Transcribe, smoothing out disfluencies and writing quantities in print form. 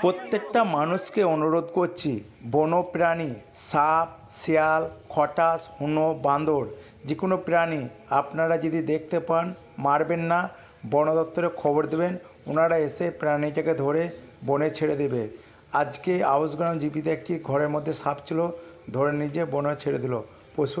প্রত্যেকটা মানুষকে অনুরোধ করছি, বন্যপ্রাণী সাপ, শিয়াল, খটাস, হুনো, বাঁদর যে কোনো প্রাণী আপনারা যদি দেখতে পান মারবেন না, বন দপ্তরে খবর দেবেন, ওনারা এসে প্রাণীটাকে ধরে বনে ছেড়ে দেবে। আজকে আউসগ্রাম জিপিতে একটি ঘরের মধ্যে সাপ ছিল, ধরে নিজে বনে ছেড়ে দিল। পশু